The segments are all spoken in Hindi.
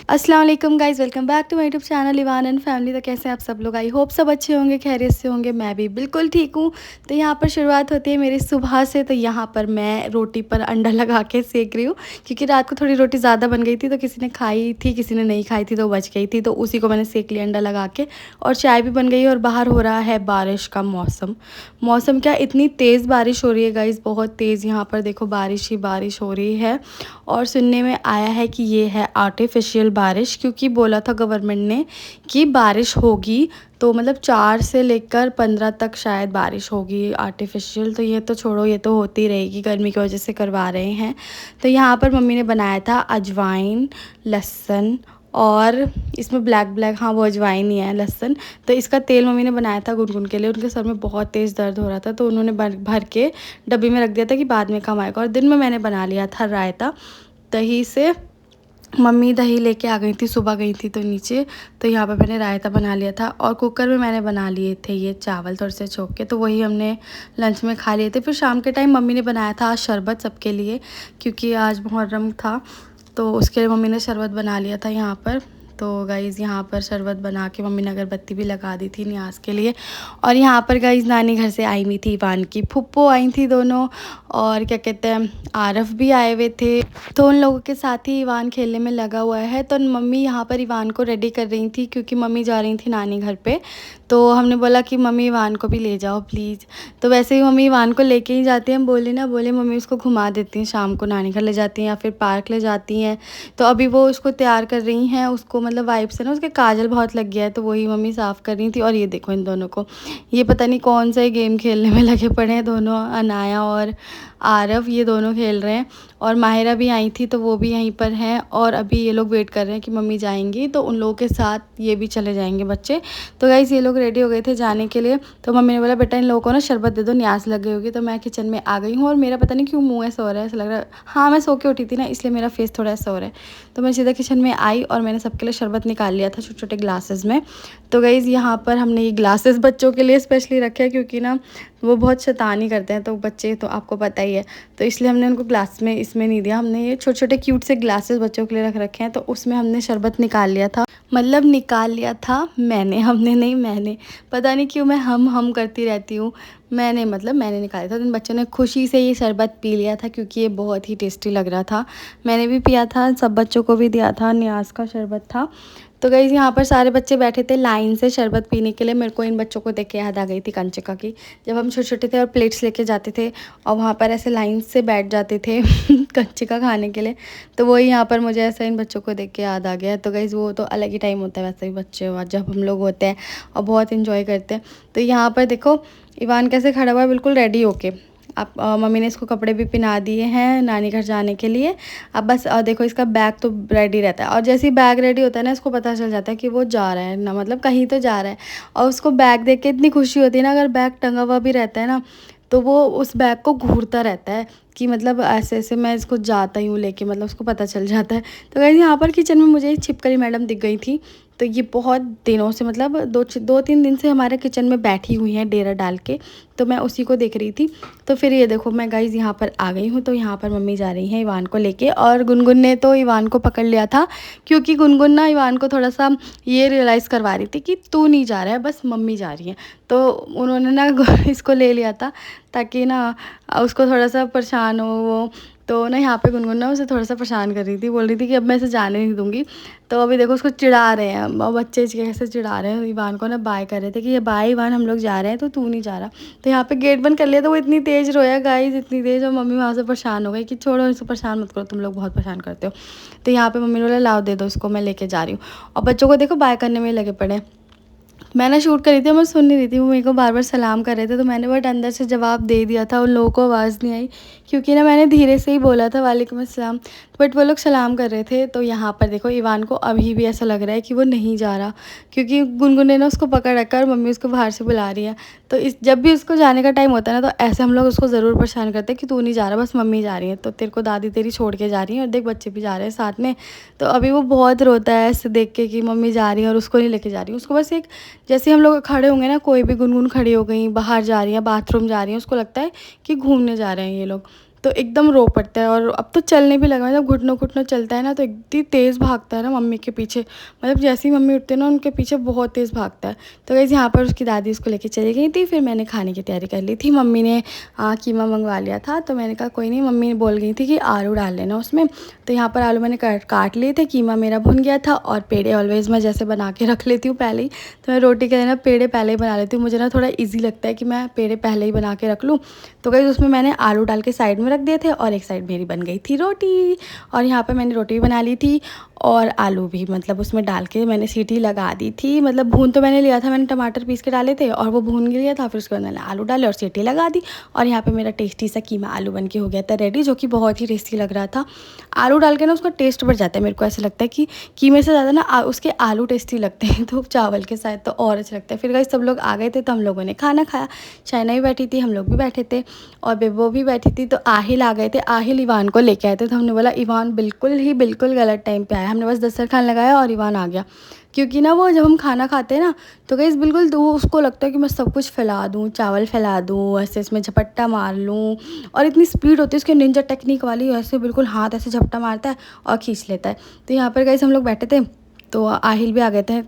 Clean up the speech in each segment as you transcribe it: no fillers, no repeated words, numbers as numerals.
अस्सलाम वालेकुम guys, welcome back to my YouTube channel Ivan and family. तो कैसे हैं आप सब लोग? आई होप सब अच्छे होंगे, खैरियत से होंगे। मैं भी बिल्कुल ठीक हूँ। तो यहाँ पर शुरुआत होती है मेरी सुबह से। तो यहाँ पर मैं रोटी पर अंडा लगा के सेक रही हूँ, क्योंकि रात को थोड़ी रोटी ज़्यादा बन गई थी, तो किसी ने खाई थी, किसी ने नहीं खाई थी, तो बच गई थी, तो उसी को मैंने सेक लिया अंडा लगा के। और चाय भी बन गई और बाहर हो रहा है बारिश का मौसम। मौसम क्या, इतनी तेज़ बारिश हो रही है गाइज़, बहुत तेज़। यहाँ पर देखो बारिश ही बारिश हो रही है। और सुनने में आया है कि ये है आर्टिफिशियल बारिश, क्योंकि बोला था गवर्नमेंट ने कि बारिश होगी। तो मतलब 4 से लेकर 15 तक शायद बारिश होगी आर्टिफिशियल। तो ये तो छोड़ो, ये तो होती रहेगी, गर्मी की वजह से करवा रहे हैं। तो यहाँ पर मम्मी ने बनाया था अजवाइन, लहसुन, और इसमें ब्लैक ब्लैक, हाँ वो अजवाइन ही है, लहसुन। तो इसका तेल मम्मी ने बनाया था गुनगुन के लिए। उनके सर में बहुत तेज़ दर्द हो रहा था, तो उन्होंने भर के डब्बी में रख दिया था कि बाद में काम आएगा। और दिन में मैंने बना लिया था रायता दही से। मम्मी दही लेके आ गई थी, सुबह गई थी तो नीचे। तो यहाँ पे मैंने रायता बना लिया था, और कुकर में मैंने बना लिए थे ये चावल थोड़े से छोंक के। तो वही हमने लंच में खा लिए थे। फिर शाम के टाइम मम्मी ने बनाया था शरबत सबके लिए, क्योंकि आज मुहर्रम था, तो उसके लिए मम्मी ने शरबत बना लिया था यहाँ पर। तो गाइज़ यहाँ पर शरबत बना के मम्मी ने अगरबत्ती भी लगा दी थी न्याज के लिए। और यहाँ पर गाइज़ नानी घर से आई हुई थी इवान की फुप्पो, आई थी दोनों। और क्या कहते हैं, आरफ भी आए हुए थे। तो उन लोगों के साथ ही इवान खेलने में लगा हुआ है। तो मम्मी यहाँ पर इवान को रेडी कर रही थी, क्योंकि मम्मी जा रही थी नानी घर पे। तो हमने बोला कि मम्मी इवान को भी ले जाओ प्लीज़। तो वैसे ही मम्मी इवान को लेके ही जाती हैं, बोले ना बोले मम्मी उसको घुमा देती हैं, शाम को नानी घर ले जाती हैं या फिर पार्क ले जाती हैं। तो अभी वो उसको तैयार कर रही हैं, उसको मतलब वाइप से ना उसके काजल बहुत लग गया है, तो वही मम्मी साफ़ कर रही थी। और ये देखो इन दोनों को, ये पता नहीं कौन सा गेम खेलने में लगे पड़े हैं दोनों, अनाया और आरव, ये दोनों खेल रहे हैं। और माहिरा भी आई थी, तो वो भी यहीं पर हैं। और अभी ये लोग वेट कर रहे हैं कि मम्मी जाएंगी, तो उन लोगों के साथ ये भी चले जाएंगे बच्चे। तो गाइस ये लोग रेडी हो गए थे जाने के लिए। तो मम्मी ने बोला बेटा इन लोगों को ना शरबत दे दो, न्यास लग गई होगी। तो मैं किचन में आ गई हूँ, और मेरा पता नहीं क्यों मुँह ऐसा हो रहा है, ऐसा लग रहा है, हाँ मैं सो के उठी थी ना, इसलिए मेरा फेस थोड़ा ऐसा हो रहा है। तो मैं सीधा किचन में आई और मैंने सबके लिए शरबत निकाल लिया था छोटे छोटे ग्लासेस में। तो गाइस यहाँ पर हमने ये ग्लासेस बच्चों के लिए स्पेशली रखे हैं, क्योंकि ना वो बहुत शैतानी करते हैं, तो बच्चे तो आपको पता ही है। तो इसलिए हमने उनको ग्लास में इसमें नहीं दिया, हमने ये छोटे छोटे क्यूट से ग्लासेस बच्चों के लिए रख रखे हैं। तो उसमें हमने शरबत निकाल लिया था, मतलब निकाल लिया था मैंने, हमने नहीं, मैंने, पता नहीं क्यों मैं हम करती रहती हूँ। मैंने मतलब मैंने निकाला था। उन बच्चों ने खुशी से ये शरबत पी लिया था, क्योंकि ये बहुत ही टेस्टी लग रहा था। मैंने भी पिया था, सब बच्चों को भी दिया था, न्याज का शरबत था। तो गाइस यहाँ पर सारे बच्चे बैठे थे लाइन से शरबत पीने के लिए। मेरे को इन बच्चों को देख के याद आ गई थी कंचका की, जब हम छोटे छोटे थे और प्लेट्स लेके जाते थे और वहाँ पर ऐसे लाइन से बैठ जाते थे कंचका खाने के लिए। तो वही यहाँ पर मुझे ऐसा इन बच्चों को देख के याद आ गया। तो गाइस वो तो अलग ही टाइम होता है वैसे ही बच्चे जब हम लोग होते हैं, और बहुत इन्जॉय करते हैं। तो यहाँ पर देखो इवान कैसे खड़ा हुआ है बिल्कुल रेडी होके। अब मम्मी ने इसको कपड़े भी पहना दिए हैं नानी घर जाने के लिए। अब बस देखो इसका बैग तो रेडी रहता है, और जैसे ही बैग रेडी होता है ना, इसको पता चल जाता है कि वो जा रहा है ना, मतलब कहीं तो जा रहा है। और उसको बैग देख के इतनी खुशी होती है ना, अगर बैग टंगा हुआ भी रहता है ना, तो वो उस बैग को घूरता रहता है कि मतलब ऐसे ऐसे मैं इसको जाता ही हूँ लेके, मतलब उसको पता चल जाता है। तो गाइस यहाँ पर किचन में मुझे छिपकली मैडम दिख गई थी। तो ये बहुत दिनों से, मतलब 2-3 दिन से हमारे किचन में बैठी हुई हैं डेरा डाल के। तो मैं उसी को देख रही थी। तो फिर ये देखो मैं गाइस यहाँ पर आ गई हूँ। तो यहाँ पर मम्मी जा रही हैं इवान को लेके, और गुनगुन ने तो इवान को पकड़ लिया था, क्योंकि गुनगुन ना इवान को थोड़ा सा ये रियलाइज़ करवा रही थी कि तू नहीं जा रहा है, बस मम्मी जा रही है। तो उन्होंने ना इसको ले लिया था, ताकि ना उसको थोड़ा सा परेशान हो वो। तो ना यहाँ पे गुनगुन ना उसे थोड़ा सा परेशान कर रही थी, बोल रही थी कि अब मैं इसे जाने नहीं दूँगी। तो अभी देखो उसको चिढ़ा रहे हैं, और बच्चे कैसे चिढ़ा रहे हैं इवान को, ना बाय कर रहे थे कि ये बाय इवान हम लोग जा रहे हैं, तो तू नहीं जा रहा। तो यहाँ पे गेट बंद कर लिया, तो वो इतनी तेज़ रोया गाइस, इतनी तेज़। और मम्मी वहाँ से परेशान हो गई कि छोड़ो इसको, परेशान मत करो, तुम लोग बहुत परेशान करते हो। तो यहाँ पे मम्मी ने बोला लाओ दे दो इसको, मैं लेके जा रही हूँ। और बच्चों को देखो बाय करने में लगे पड़े। मैं ना शूट कर रही थी, मैं सुन नहीं रही थी, वो मेरे को बार बार सलाम कर रहे थे। तो मैंने बट अंदर से जवाब दे दिया था, उन लोगों को आवाज़ नहीं आई, क्योंकि ना मैंने धीरे से ही बोला था वालेकुम अस्सलाम। बट वो लोग सलाम कर रहे थे। तो यहाँ पर देखो इवान को अभी भी ऐसा लग रहा है कि वो नहीं जा रहा, क्योंकि गुनगुन ने ना उसको पकड़ रखा है और मम्मी उसको बाहर से बुला रही है। तो इस जब भी उसको जाने का टाइम होता है ना, तो ऐसे हम लोग उसको ज़रूर परेशान करते हैं कि तू नहीं जा रहा, बस मम्मी जा रही है, तो तेरे को दादी तेरी छोड़ के जा रही है, और देख बच्चे भी जा रहे हैं साथ में। तो अभी वो बहुत रोता है ऐसे देख के कि मम्मी जा रही है और उसको नहीं लेके जा रही है। उसको बस एक, जैसे हम लोग खड़े होंगे ना, कोई भी गुनगुन खड़ी हो गई, बाहर जा रही है, बाथरूम जा रही है, उसको लगता है कि घूमने जा रहे हैं ये लोग। तो एकदम रो पड़ता है। और अब तो चलने भी लगा, जब घुटनों घुटनों चलता है ना तो इतनी तेज़ भागता है ना मम्मी के पीछे, मतलब जैसे ही मम्मी उठते हैं ना उनके पीछे बहुत तेज़ भागता है। तो गाइस यहाँ पर उसकी दादी उसको लेके चली गई थी। फिर मैंने खाने की तैयारी कर ली थी, मम्मी ने कीमा मंगवा लिया था। तो मैंने कहा कोई नहीं, मम्मी बोल गई थी कि आलू डाल लेना उसमें। तो यहाँ पर आलू मैंने काट लिए थे, कीमा मेरा भुन गया था। और पेड़े ऑलवेज़ मैं जैसे बना के रख लेती हूँ पहले ही, तो मैं रोटी के लिए ना पेड़े पहले ही बना लेती हूँ। मुझे ना थोड़ा ईजी लगता है कि मैं पेड़े पहले ही बना के रख लूँ। तो गाइस उसमें मैंने आलू डाल के साइड में रख दिए थे और एक साइड मेरी बन गई थी रोटी। और यहाँ पर मैंने रोटी भी बना ली थी और आलू भी, मतलब उसमें डाल के मैंने सीटी लगा दी थी। मतलब भून तो मैंने लिया था, मैंने टमाटर पीस के डाले थे और वो भून लिया था। फिर उसके बाद मैंने आलू डाले और सीटी लगा दी। और यहाँ पे मेरा टेस्टी सा कीमा आलू बन के हो गया था रेडी, जो कि बहुत ही टेस्टी लग रहा था। आलू डाल के ना उसका टेस्ट बढ़ जाता है, मेरे को ऐसा लगता है कि कीमे से ज़्यादा ना उसके आलू टेस्टी लगते हैं। तो चावल के साथ तो और अच्छा लगता है। फिर गाइस सब लोग आ गए थे तो हम लोगों ने खाना खाया। चाइना भी बैठी थी, हम लोग भी बैठे थे और बेबो भी बैठी थी। तो आहिल आ गए थे, आहिल इवान को लेके आए थे। तो हमने बोला इवान बिल्कुल गलत टाइम पे आया। हमने बस दस्तरखान लगाया और इवान आ गया। क्योंकि ना वो जब हम खाना खाते हैं ना तो गाइस बिल्कुल तो वो उसको लगता है कि मैं सब कुछ फैला दूँ, चावल फैला दूँ, ऐसे इसमें झपट्टा मार लूँ। और इतनी स्पीड होती है उसके, निंजा टेक्निक वाली, ऐसे बिल्कुल हाथ ऐसे झपट्टा मारता है और खींच लेता है। तो यहाँ पर गाइस हम लोग बैठे थे तो आहिल भी आ गए थे।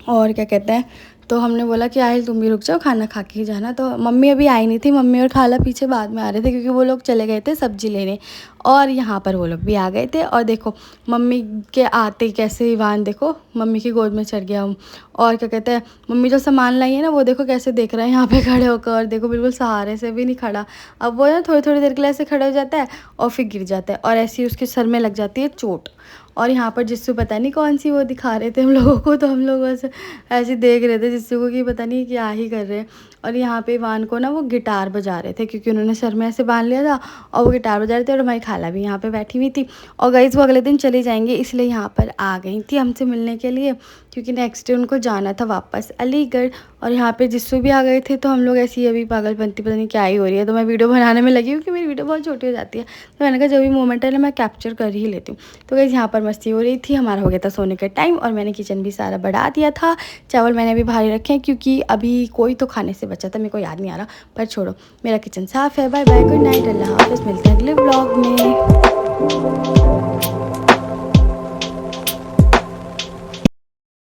और क्या कहते हैं, तो हमने बोला कि आहिल तुम भी रुक जाओ, खाना खा के ही जाना। तो मम्मी अभी आई नहीं थी, मम्मी और खाला पीछे बाद में आ रहे थे क्योंकि वो लोग चले गए थे सब्जी लेने। और यहाँ पर वो लोग भी आ गए थे। और देखो मम्मी के आते ही कैसे इवान देखो मम्मी की गोद में चढ़ गया हूँ। और क्या कहते हैं, मम्मी जो सामान लाई है ना वो देखो कैसे देख रहा है यहाँ पे खड़े होकर। और देखो बिल्कुल सहारे से भी नहीं खड़ा। अब वो ना थोड़ी थोड़ी देर के लिए ऐसे खड़ा हो जाता है और फिर गिर जाता है और ऐसे ही उसके सर में लग जाती है चोट। और यहाँ पर जिस्सू पता नहीं कौन सी वो दिखा रहे थे हम लोगों को, तो हम लोग बस ऐसे देख रहे थे जिस्सू को कि पता नहीं क्या ही कर रहे हैं। और यहाँ पे इवान को ना वो गिटार बजा रहे थे क्योंकि उन्होंने सर में ऐसे बांध लिया था और वो गिटार बजा रहे थे। और हमारी खाला भी यहाँ पे बैठी हुई थी। और गाइस वो अगले दिन चली जाएंगे इसलिए यहाँ पर आ गई थी हमसे मिलने के लिए, क्योंकि नेक्स्ट डे उनको जाना था वापस अलीगढ़। और यहाँ पे जिस्सू भी आ गए थे। तो हम लोग ऐसी अभी पागलपंती पता नहीं क्या ही हो रही है, तो मैं वीडियो बनाने में लगी हूँ कि मेरी वीडियो बहुत छोटी हो जाती है। तो मैंने कहा जो भी मोमेंट है ना मैं कैप्चर कर ही लेती हूँ। तो गाइस यहाँ पर मस्ती हो रही थी, हमारा हो गया था सोने का टाइम और मैंने किचन भी सारा बढ़ा दिया था। चावल मैंने भी भारी रखे हैं क्योंकि अभी कोई तो खाने से बचा था, मेरे को याद नहीं आ रहा, पर छोड़ो मेरा किचन साफ़ है। बाय बाय, गुड नाइट, अल्लाह हाफ़िज़, मिलते हैं अगले ब्लॉग में।